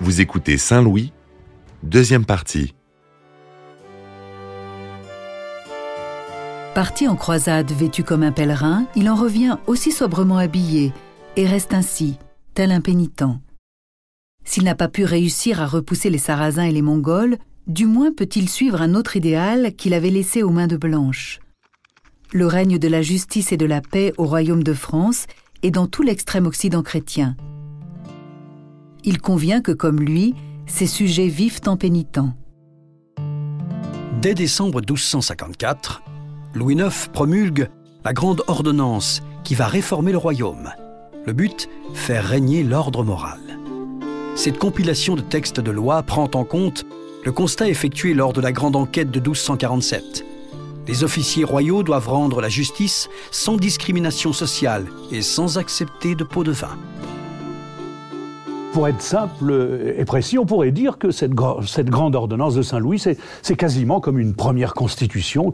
Vous écoutez Saint-Louis, deuxième partie. Parti en croisade vêtu comme un pèlerin, il en revient aussi sobrement habillé et reste ainsi, tel un pénitent. S'il n'a pas pu réussir à repousser les Sarrasins et les Mongols, du moins peut-il suivre un autre idéal qu'il avait laissé aux mains de Blanche. Le règne de la justice et de la paix au royaume de France et dans tout l'extrême Occident chrétien. Il convient que, comme lui, ses sujets vivent en pénitents. Dès décembre 1254, Louis IX promulgue la Grande Ordonnance qui va réformer le royaume. Le but, faire régner l'ordre moral. Cette compilation de textes de loi prend en compte le constat effectué lors de la Grande Enquête de 1247. Les officiers royaux doivent rendre la justice sans discrimination sociale et sans accepter de pot de vin. Pour être simple et précis, on pourrait dire que cette grande ordonnance de Saint-Louis, c'est quasiment comme une première constitution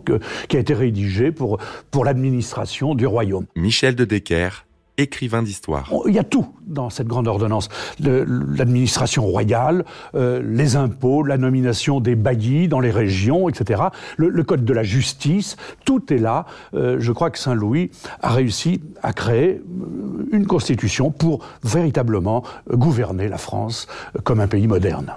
qui a été rédigée pour l'administration du royaume. Michel de Decker, écrivain d'histoire. Il y a tout dans cette grande ordonnance. L'administration royale, les impôts, la nomination des baillis dans les régions, etc. Le code de la justice, tout est là. Je crois que Saint-Louis a réussi à créer une constitution pour véritablement gouverner la France comme un pays moderne.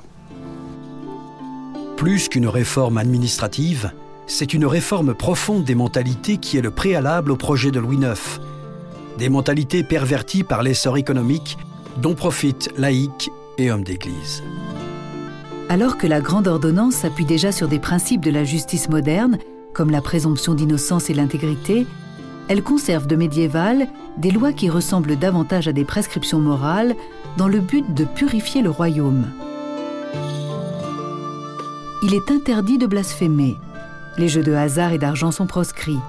Plus qu'une réforme administrative, c'est une réforme profonde des mentalités qui est le préalable au projet de Louis IX. Des mentalités perverties par l'essor économique dont profitent laïcs et hommes d'église. Alors que la Grande Ordonnance s'appuie déjà sur des principes de la justice moderne, comme la présomption d'innocence et l'intégrité, elle conserve de médiéval des lois qui ressemblent davantage à des prescriptions morales dans le but de purifier le royaume. Il est interdit de blasphémer. Les jeux de hasard et d'argent sont proscrits.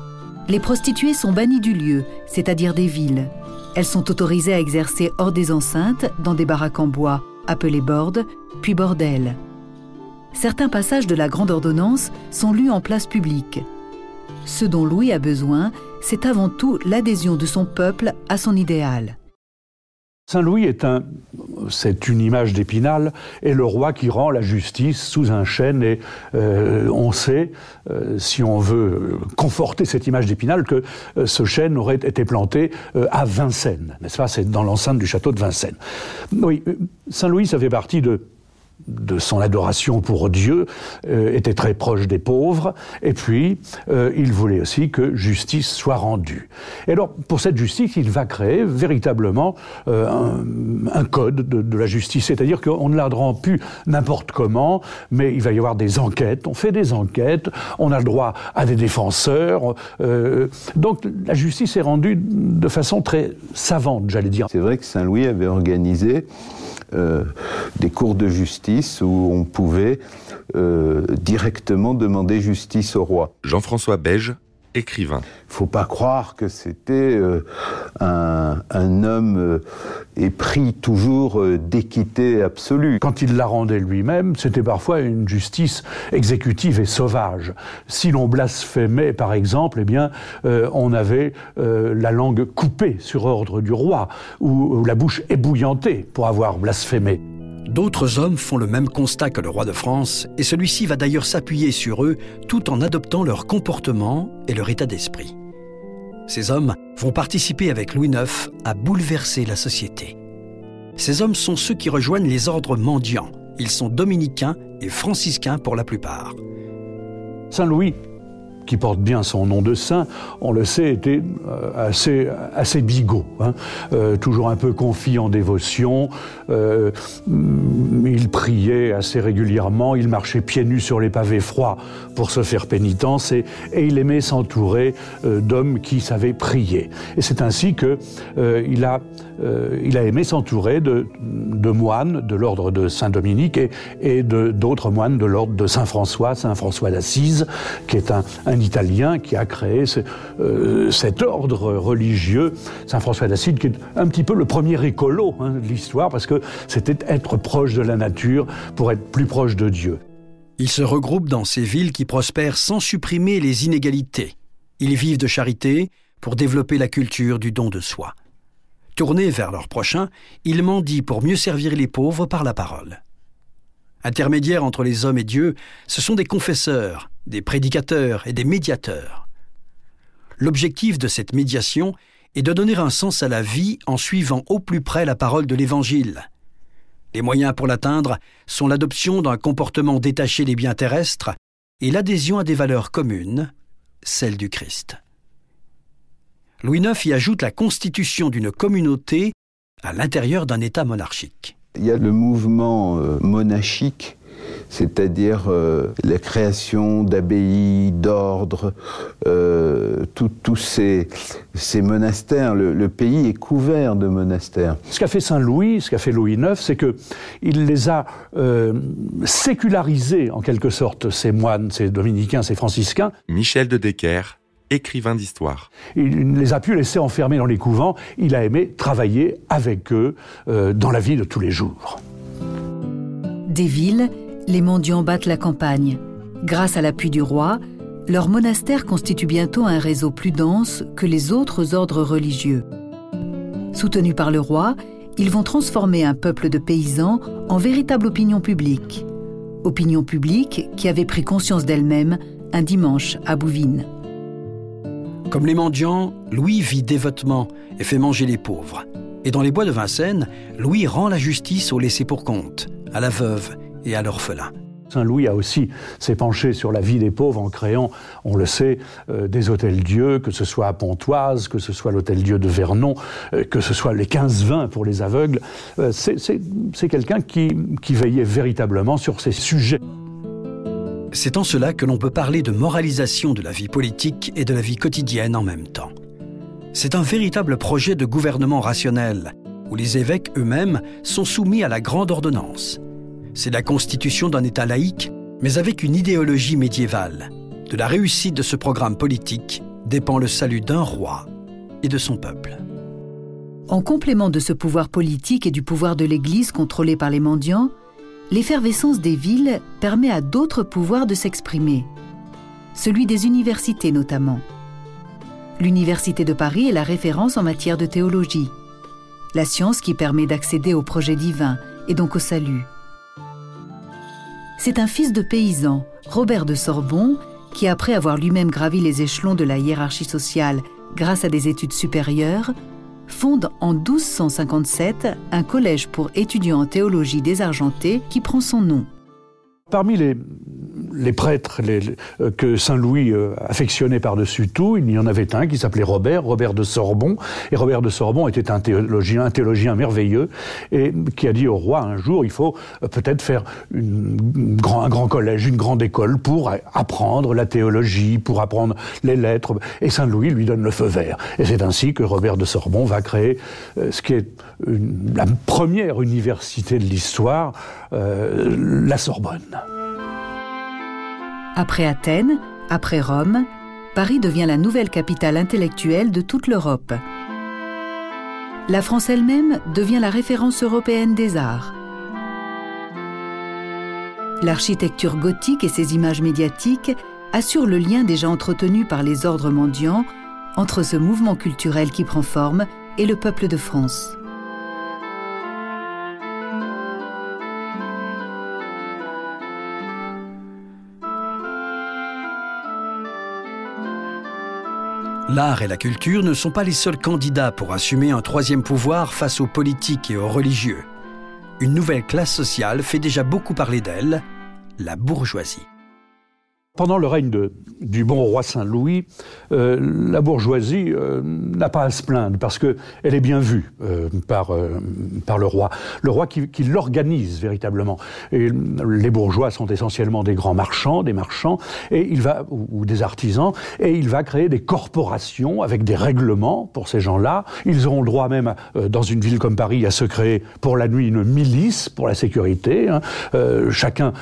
Les prostituées sont bannies du lieu, c'est-à-dire des villes. Elles sont autorisées à exercer hors des enceintes, dans des baraques en bois, appelées bordes, puis bordels. Certains passages de la Grande Ordonnance sont lus en place publique. Ce dont Louis a besoin, c'est avant tout l'adhésion de son peuple à son idéal. Saint-Louis c'est une image d'Épinal, et le roi qui rend la justice sous un chêne. Et on sait, si on veut conforter cette image d'Épinal, que ce chêne aurait été planté à Vincennes, n'est-ce pas? C'est dans l'enceinte du château de Vincennes. Oui, Saint-Louis, ça fait partie de son adoration pour Dieu, était très proche des pauvres, et puis il voulait aussi que justice soit rendue. Et alors, pour cette justice, il va créer véritablement un code de la justice, c'est-à-dire qu'on ne la rend plus n'importe comment, mais il va y avoir des enquêtes, on fait des enquêtes, on a le droit à des défenseurs, donc la justice est rendue de façon très savante, j'allais dire. C'est vrai que Saint-Louis avait organisé des cours de justice où on pouvait directement demander justice au roi. Jean-François Beige, écrivain. Il ne faut pas croire que c'était un homme épris toujours d'équité absolue. Quand il la rendait lui-même, c'était parfois une justice exécutive et sauvage. Si l'on blasphémait, par exemple, eh bien, on avait la langue coupée sur ordre du roi, ou la bouche ébouillantée pour avoir blasphémé. D'autres hommes font le même constat que le roi de France, et celui-ci va d'ailleurs s'appuyer sur eux tout en adoptant leur comportement et leur état d'esprit. Ces hommes vont participer avec Louis IX à bouleverser la société. Ces hommes sont ceux qui rejoignent les ordres mendiants. Ils sont dominicains et franciscains pour la plupart. Saint-Louis, qui porte bien son nom de saint, on le sait, était assez bigot, toujours un peu confit en dévotion. Il priait assez régulièrement, il marchait pieds nus sur les pavés froids pour se faire pénitence, et il aimait s'entourer d'hommes qui savaient prier. Et c'est ainsi que il a aimé s'entourer de moines de l'ordre de Saint-Dominique et d'autres moines de l'ordre de Saint-François d'Assise, qui est un Italien qui a créé cet ordre religieux, Saint-François d'Assise, qui est un petit peu le premier écolo de l'histoire, parce que c'était être proche de la nature pour être plus proche de Dieu. Ils se regroupent dans ces villes qui prospèrent sans supprimer les inégalités. Ils vivent de charité pour développer la culture du don de soi. Tournés vers leur prochain, ils mendient pour mieux servir les pauvres par la parole. Intermédiaires entre les hommes et Dieu, ce sont des confesseurs, des prédicateurs et des médiateurs. L'objectif de cette médiation est de donner un sens à la vie en suivant au plus près la parole de l'Évangile. Les moyens pour l'atteindre sont l'adoption d'un comportement détaché des biens terrestres et l'adhésion à des valeurs communes, celles du Christ. Louis IX y ajoute la constitution d'une communauté à l'intérieur d'un État monarchique. Il y a le mouvement monachique, c'est-à-dire la création d'abbayes, d'ordres, tous ces monastères. Le pays est couvert de monastères. Ce qu'a fait Saint-Louis, ce qu'a fait Louis IX, c'est qu'il les a sécularisés, en quelque sorte, ces moines, ces dominicains, ces franciscains. Michel de Decker, écrivain d'histoire. Il ne les a pu laisser enfermer dans les couvents. Il a aimé travailler avec eux dans la vie de tous les jours. Des villes, les mendiants battent la campagne. Grâce à l'appui du roi, leur monastère constitue bientôt un réseau plus dense que les autres ordres religieux. Soutenus par le roi, ils vont transformer un peuple de paysans en véritable opinion publique. Opinion publique qui avait pris conscience d'elle-même un dimanche à Bouvines. Comme les mendiants, Louis vit dévotement et fait manger les pauvres. Et dans les bois de Vincennes, Louis rend la justice aux laissés-pour-compte, à la veuve et à l'orphelin. Saint-Louis a aussi s'est penché sur la vie des pauvres en créant, on le sait, des hôtels-dieux, que ce soit à Pontoise, que ce soit l'hôtel-dieu de Vernon, que ce soit les 15-20 pour les aveugles. C'est quelqu'un qui veillait véritablement sur ces sujets. C'est en cela que l'on peut parler de moralisation de la vie politique et de la vie quotidienne en même temps. C'est un véritable projet de gouvernement rationnel, où les évêques eux-mêmes sont soumis à la grande ordonnance. C'est la constitution d'un État laïque, mais avec une idéologie médiévale. De la réussite de ce programme politique dépend le salut d'un roi et de son peuple. En complément de ce pouvoir politique et du pouvoir de l'Église contrôlé par les mendiants, l'effervescence des villes permet à d'autres pouvoirs de s'exprimer, celui des universités notamment. L'Université de Paris est la référence en matière de théologie, la science qui permet d'accéder au projet divin et donc au salut. C'est un fils de paysan, Robert de Sorbon, qui après avoir lui-même gravi les échelons de la hiérarchie sociale grâce à des études supérieures, fonde en 1257 un collège pour étudiants en théologie désargentés qui prend son nom. Parmi les prêtres que Saint-Louis affectionnait par-dessus tout, il y en avait un qui s'appelait Robert de Sorbon. Et Robert de Sorbon était un théologien merveilleux et qui a dit au roi un jour, il faut peut-être faire un grand collège, une grande école pour apprendre la théologie, pour apprendre les lettres. Et Saint-Louis lui donne le feu vert. Et c'est ainsi que Robert de Sorbon va créer ce qui est la première université de l'histoire, la Sorbonne. Après Athènes, après Rome, Paris devient la nouvelle capitale intellectuelle de toute l'Europe. La France elle-même devient la référence européenne des arts. L'architecture gothique et ses images médiatiques assurent le lien déjà entretenu par les ordres mendiants entre ce mouvement culturel qui prend forme et le peuple de France. L'art et la culture ne sont pas les seuls candidats pour assumer un troisième pouvoir face aux politiques et aux religieux. Une nouvelle classe sociale fait déjà beaucoup parler d'elle, la bourgeoisie. Pendant le règne du bon roi Saint-Louis, la bourgeoisie n'a pas à se plaindre parce qu'elle est bien vue par le roi. Le roi qui l'organise véritablement. Et les bourgeois sont essentiellement des grands marchands, et ou des artisans, et il va créer des corporations avec des règlements pour ces gens-là. Ils auront le droit même, dans une ville comme Paris, à se créer pour la nuit une milice pour la sécurité, chacun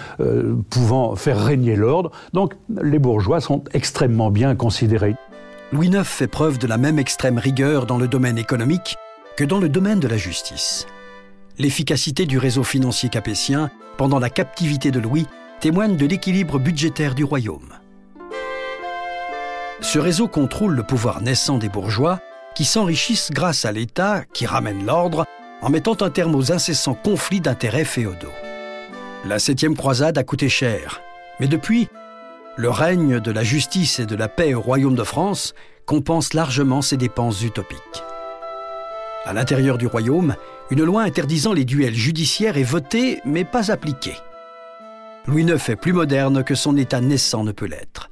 pouvant faire régner l'ordre. Donc les bourgeois sont extrêmement bien considérés. Louis IX fait preuve de la même extrême rigueur dans le domaine économique que dans le domaine de la justice. L'efficacité du réseau financier capétien pendant la captivité de Louis témoigne de l'équilibre budgétaire du royaume. Ce réseau contrôle le pouvoir naissant des bourgeois qui s'enrichissent grâce à l'État qui ramène l'ordre en mettant un terme aux incessants conflits d'intérêts féodaux. La 7e croisade a coûté cher, mais depuis, le règne de la justice et de la paix au royaume de France compense largement ces dépenses utopiques. À l'intérieur du royaume, une loi interdisant les duels judiciaires est votée, mais pas appliquée. Louis IX est plus moderne que son état naissant ne peut l'être.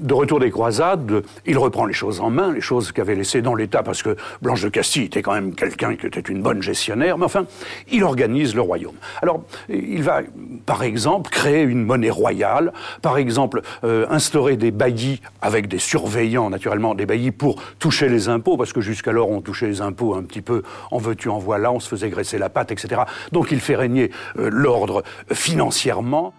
De retour des croisades, il reprend les choses en main, les choses qu'avait laissées dans l'État, parce que Blanche de Castille était quand même quelqu'un qui était une bonne gestionnaire, mais enfin, il organise le royaume. Alors, il va, par exemple, créer une monnaie royale, par exemple, instaurer des baillis avec des surveillants, naturellement, des baillis pour toucher les impôts, parce que jusqu'alors, on touchait les impôts un petit peu en veux-tu, en voilà, on se faisait graisser la patte, etc. Donc, il fait régner l'ordre financièrement.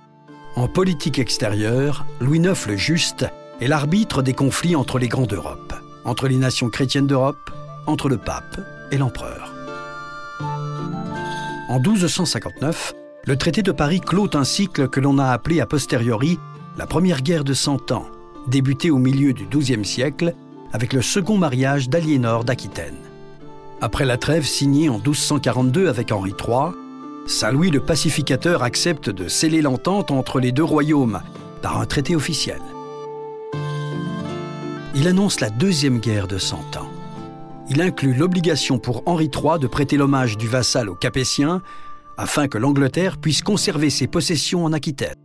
En politique extérieure, Louis IX le Juste est l'arbitre des conflits entre les grands d'Europe, entre les nations chrétiennes d'Europe, entre le pape et l'empereur. En 1259, le traité de Paris clôt un cycle que l'on a appelé a posteriori la première guerre de 100 ans, débutée au milieu du XIIe siècle avec le second mariage d'Aliénor d'Aquitaine. Après la trêve signée en 1242 avec Henri III, Saint Louis le Pacificateur accepte de sceller l'entente entre les deux royaumes par un traité officiel. Il annonce la deuxième guerre de 100 ans. Il inclut l'obligation pour Henri III de prêter l'hommage du vassal aux Capétiens afin que l'Angleterre puisse conserver ses possessions en Aquitaine.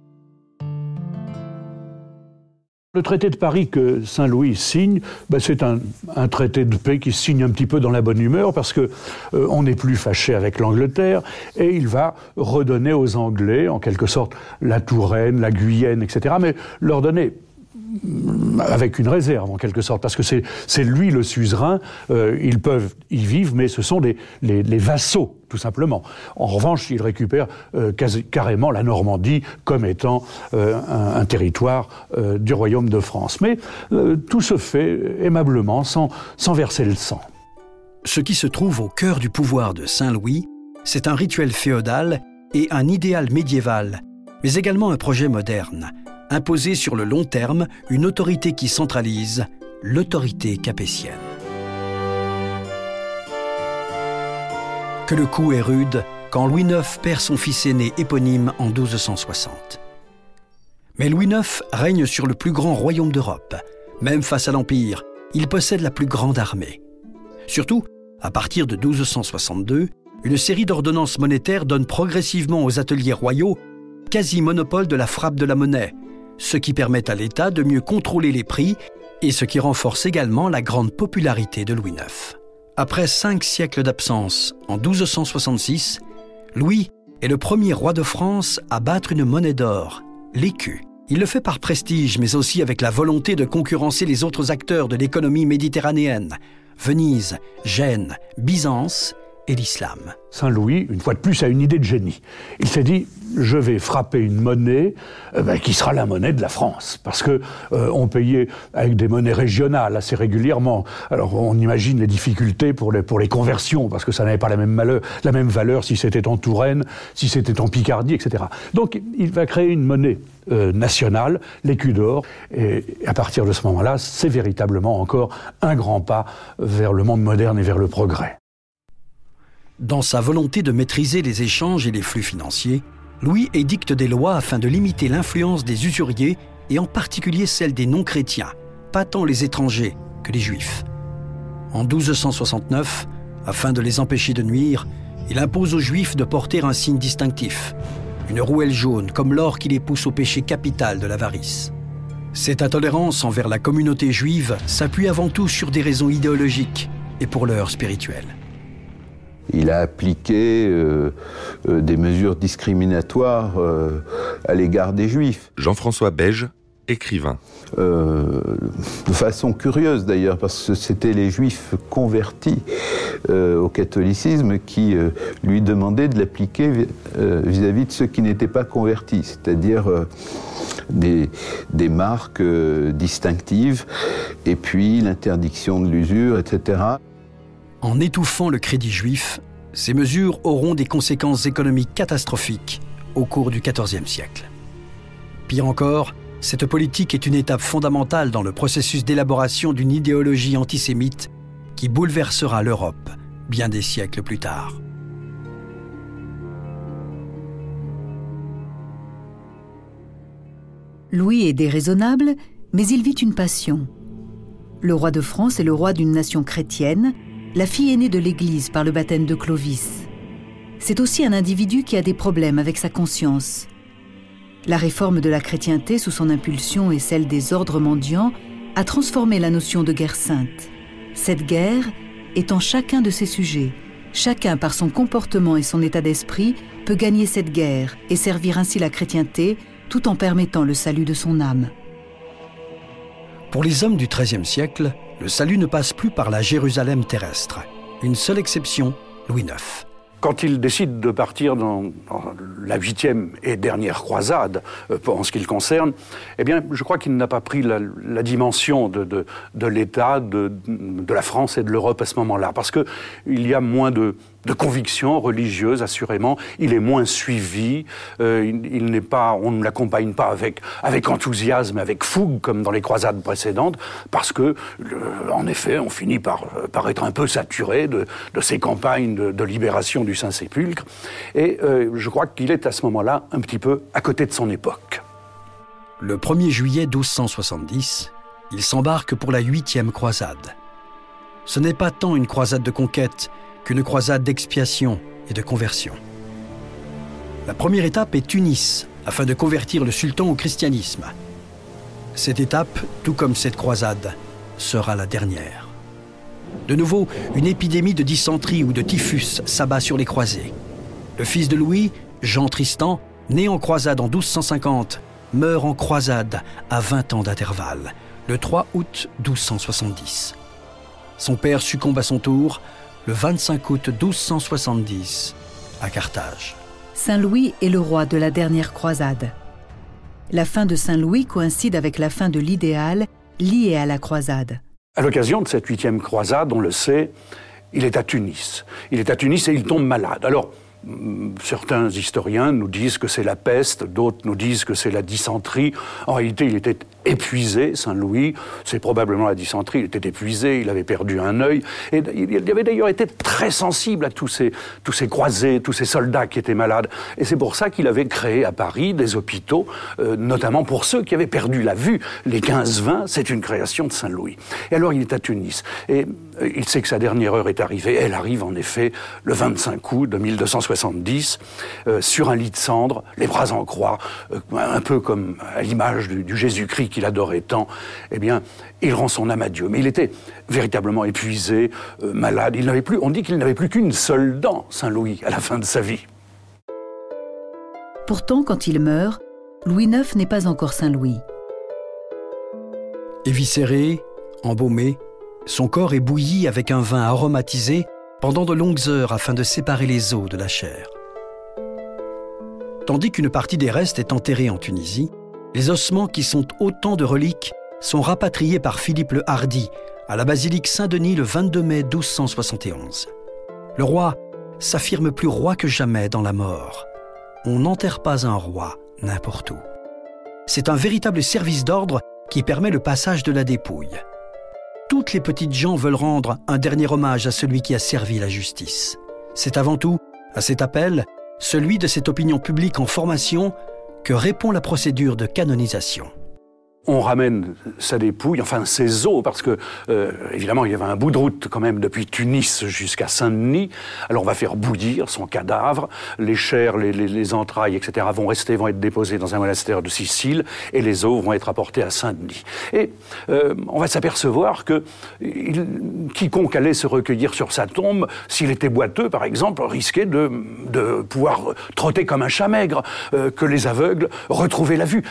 Le traité de Paris que Saint-Louis signe, c'est un traité de paix qui se signe un petit peu dans la bonne humeur parce que on n'est plus fâché avec l'Angleterre et il va redonner aux Anglais, en quelque sorte, la Touraine, la Guyenne, etc., mais leur donner avec une réserve en quelque sorte, parce que c'est lui le suzerain, ils peuvent y vivre, mais ce sont les vassaux, tout simplement. En revanche, il récupère carrément la Normandie comme étant un territoire du royaume de France. Mais tout se fait aimablement, sans verser le sang. Ce qui se trouve au cœur du pouvoir de Saint-Louis, c'est un rituel féodal et un idéal médiéval, mais également un projet moderne, imposer sur le long terme une autorité qui centralise, l'autorité capétienne. Que le coup est rude quand Louis IX perd son fils aîné éponyme en 1260. Mais Louis IX règne sur le plus grand royaume d'Europe. Même face à l'Empire, il possède la plus grande armée. Surtout, à partir de 1262, une série d'ordonnances monétaires donne progressivement aux ateliers royaux quasi-monopole de la frappe de la monnaie, ce qui permet à l'État de mieux contrôler les prix et ce qui renforce également la grande popularité de Louis IX. Après 5 siècles d'absence, en 1266, Louis est le premier roi de France à battre une monnaie d'or, l'écu. Il le fait par prestige, mais aussi avec la volonté de concurrencer les autres acteurs de l'économie méditerranéenne, Venise, Gênes, Byzance et l'islam. Saint-Louis, une fois de plus, a une idée de génie. Il s'est dit, je vais frapper une monnaie qui sera la monnaie de la France. Parce que on payait avec des monnaies régionales assez régulièrement. Alors on imagine les difficultés pour les conversions, parce que ça n'avait pas la même valeur si c'était en Touraine, si c'était en Picardie, etc. Donc il va créer une monnaie nationale, l'écu d'or, et à partir de ce moment-là, c'est véritablement encore un grand pas vers le monde moderne et vers le progrès. Dans sa volonté de maîtriser les échanges et les flux financiers, Louis édicte des lois afin de limiter l'influence des usuriers et en particulier celle des non-chrétiens, pas tant les étrangers que les juifs. En 1269, afin de les empêcher de nuire, il impose aux juifs de porter un signe distinctif, une rouelle jaune comme l'or qui les pousse au péché capital de l'avarice. Cette intolérance envers la communauté juive s'appuie avant tout sur des raisons idéologiques et pour l'heure spirituelle. Il a appliqué des mesures discriminatoires à l'égard des Juifs. Jean-François Beige, écrivain. De façon curieuse d'ailleurs, parce que c'était les Juifs convertis au catholicisme qui lui demandaient de l'appliquer vis-à-vis de ceux qui n'étaient pas convertis, c'est-à-dire des marques distinctives, et puis l'interdiction de l'usure, etc. En étouffant le crédit juif, ces mesures auront des conséquences économiques catastrophiques au cours du XIVe siècle. Pire encore, cette politique est une étape fondamentale dans le processus d'élaboration d'une idéologie antisémite qui bouleversera l'Europe bien des siècles plus tard. Louis est déraisonnable, mais il vit une passion. Le roi de France est le roi d'une nation chrétienne, la fille aînée de l'Église par le baptême de Clovis. C'est aussi un individu qui a des problèmes avec sa conscience. La réforme de la chrétienté sous son impulsion et celle des ordres mendiants a transformé la notion de guerre sainte. Cette guerre est en chacun de ses sujets. Chacun, par son comportement et son état d'esprit, peut gagner cette guerre et servir ainsi la chrétienté tout en permettant le salut de son âme. Pour les hommes du XIIIe siècle, le salut ne passe plus par la Jérusalem terrestre. Une seule exception, Louis IX. Quand il décide de partir dans la 8e et dernière croisade, en ce qui le concerne, eh bien, je crois qu'il n'a pas pris la dimension de l'État, de la France et de l'Europe à ce moment-là, parce qu'il y a moins de convictions religieuses, assurément. Il est moins suivi. On ne l'accompagne pas avec enthousiasme, avec fougue, comme dans les croisades précédentes, parce que, en effet, on finit par être un peu saturé de ces campagnes de libération du Saint-Sépulcre. Et je crois qu'il est à ce moment-là un petit peu à côté de son époque. Le 1er juillet 1270, il s'embarque pour la 8e croisade. Ce n'est pas tant une croisade de conquête qu'une croisade d'expiation et de conversion. La première étape est Tunis, afin de convertir le sultan au christianisme. Cette étape, tout comme cette croisade, sera la dernière. De nouveau, une épidémie de dysenterie ou de typhus s'abat sur les croisés. Le fils de Louis, Jean Tristan, né en croisade en 1250, meurt en croisade à 20 ans d'intervalle, le 3 août 1270. Son père succombe à son tour le 25 août 1270 à Carthage. Saint-Louis est le roi de la dernière croisade. La fin de Saint-Louis coïncide avec la fin de l'idéal lié à la croisade. À l'occasion de cette 8e croisade, on le sait, il est à Tunis. Il est à Tunis et il tombe malade. Alors, certains historiens nous disent que c'est la peste, d'autres nous disent que c'est la dysenterie. En réalité, il était épuisé, Saint-Louis. C'est probablement la dysenterie. Il était épuisé, il avait perdu un œil. Et il avait d'ailleurs été très sensible à tous ces croisés, tous ces soldats qui étaient malades. Et c'est pour ça qu'il avait créé à Paris des hôpitaux, notamment pour ceux qui avaient perdu la vue. Les 15-20, c'est une création de Saint-Louis. Et alors, il est à Tunis. Et il sait que sa dernière heure est arrivée. Elle arrive en effet le 25 août de 1270, sur un lit de cendres, les bras en croix, un peu comme à l'image du Jésus-Christ qu'il adorait tant. Eh bien, il rend son âme à Dieu. Mais il était véritablement épuisé, malade. On dit qu'il n'avait plus qu'une seule dent, Saint-Louis, à la fin de sa vie. Pourtant, quand il meurt, Louis IX n'est pas encore Saint-Louis. Éviscéré, embaumé, son corps est bouilli avec un vin aromatisé pendant de longues heures afin de séparer les os de la chair. Tandis qu'une partie des restes est enterrée en Tunisie, les ossements, qui sont autant de reliques, sont rapatriés par Philippe le Hardi à la basilique Saint-Denis le 22 mai 1271. Le roi s'affirme plus roi que jamais dans la mort. On n'enterre pas un roi n'importe où. C'est un véritable service d'ordre qui permet le passage de la dépouille. Toutes les petites gens veulent rendre un dernier hommage à celui qui a servi la justice. C'est avant tout, à cet appel, celui de cette opinion publique en formation, que répond la procédure de canonisation. On ramène sa dépouille, enfin ses os, parce que, évidemment, il y avait un bout de route quand même depuis Tunis jusqu'à Saint-Denis. Alors on va faire bouillir son cadavre, les chairs, les entrailles, etc. vont être déposées dans un monastère de Sicile, et les os vont être apportés à Saint-Denis. Et on va s'apercevoir que quiconque allait se recueillir sur sa tombe, s'il était boiteux, par exemple, risquait de pouvoir trotter comme un chat maigre, que les aveugles retrouvaient la vue.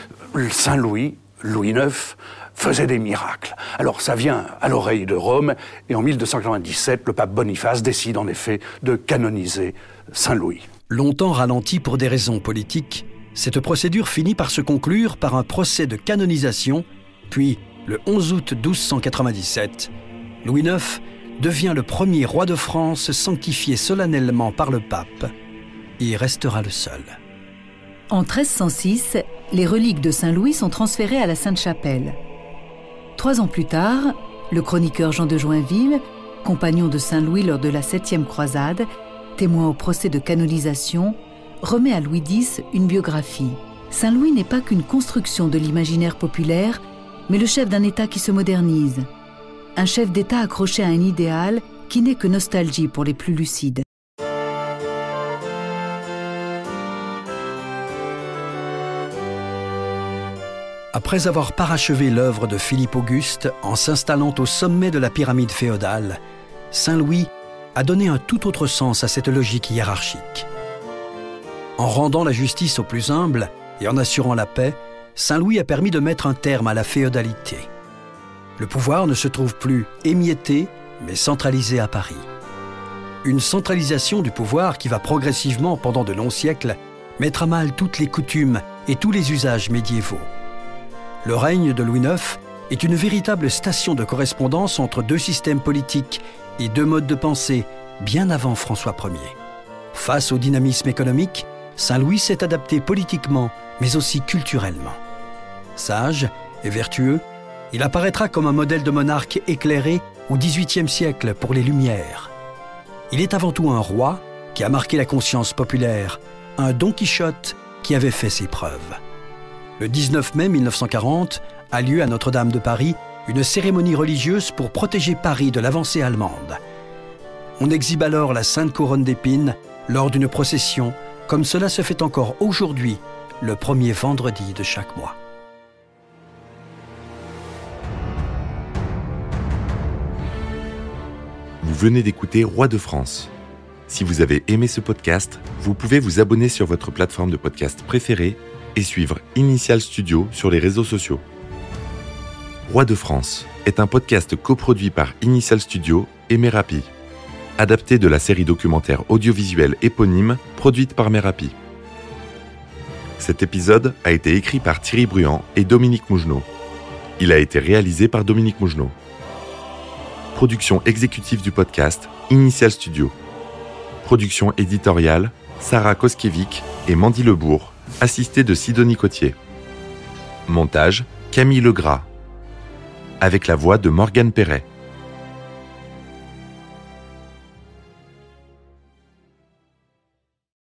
Saint-Louis, Louis IX, faisait des miracles. Alors ça vient à l'oreille de Rome, et en 1297, le pape Boniface décide en effet de canoniser Saint-Louis. Longtemps ralenti pour des raisons politiques, cette procédure finit par se conclure par un procès de canonisation, puis, le 11 août 1297, Louis IX devient le premier roi de France sanctifié solennellement par le pape, et restera le seul. En 1306, les reliques de Saint-Louis sont transférées à la Sainte-Chapelle. 3 ans plus tard, le chroniqueur Jean de Joinville, compagnon de Saint-Louis lors de la 7e croisade, témoin au procès de canonisation, remet à Louis X une biographie. Saint-Louis n'est pas qu'une construction de l'imaginaire populaire, mais le chef d'un État qui se modernise. Un chef d'État accroché à un idéal qui n'est que nostalgie pour les plus lucides. Après avoir parachevé l'œuvre de Philippe Auguste en s'installant au sommet de la pyramide féodale, Saint-Louis a donné un tout autre sens à cette logique hiérarchique. En rendant la justice aux plus humbles et en assurant la paix, Saint-Louis a permis de mettre un terme à la féodalité. Le pouvoir ne se trouve plus émietté, mais centralisé à Paris. Une centralisation du pouvoir qui va progressivement, pendant de longs siècles, mettre à mal toutes les coutumes et tous les usages médiévaux. Le règne de Louis IX est une véritable station de correspondance entre deux systèmes politiques et deux modes de pensée, bien avant François Ier. Face au dynamisme économique, Saint-Louis s'est adapté politiquement, mais aussi culturellement. Sage et vertueux, il apparaîtra comme un modèle de monarque éclairé au XVIIIe siècle pour les Lumières. Il est avant tout un roi qui a marqué la conscience populaire, un Don Quichotte qui avait fait ses preuves. Le 19 mai 1940 a lieu à Notre-Dame de Paris une cérémonie religieuse pour protéger Paris de l'avancée allemande. On exhibe alors la Sainte Couronne d'Épines lors d'une procession, comme cela se fait encore aujourd'hui, le premier vendredi de chaque mois. Vous venez d'écouter Roi de France. Si vous avez aimé ce podcast, vous pouvez vous abonner sur votre plateforme de podcast préférée et suivre Initial Studio sur les réseaux sociaux. Roi de France est un podcast coproduit par Initial Studio et Merapi, adapté de la série documentaire audiovisuelle éponyme produite par Merapi. Cet épisode a été écrit par Thierry Bruand et Dominique Mougenot. Il a été réalisé par Dominique Mougenot. Production exécutive du podcast, Initial Studio. Production éditoriale, Sarah Koskiewicz et Mandy Lebourg, assistée de Sidonie Cotier. Montage, Camille Legras. Avec la voix de Morgane Perret.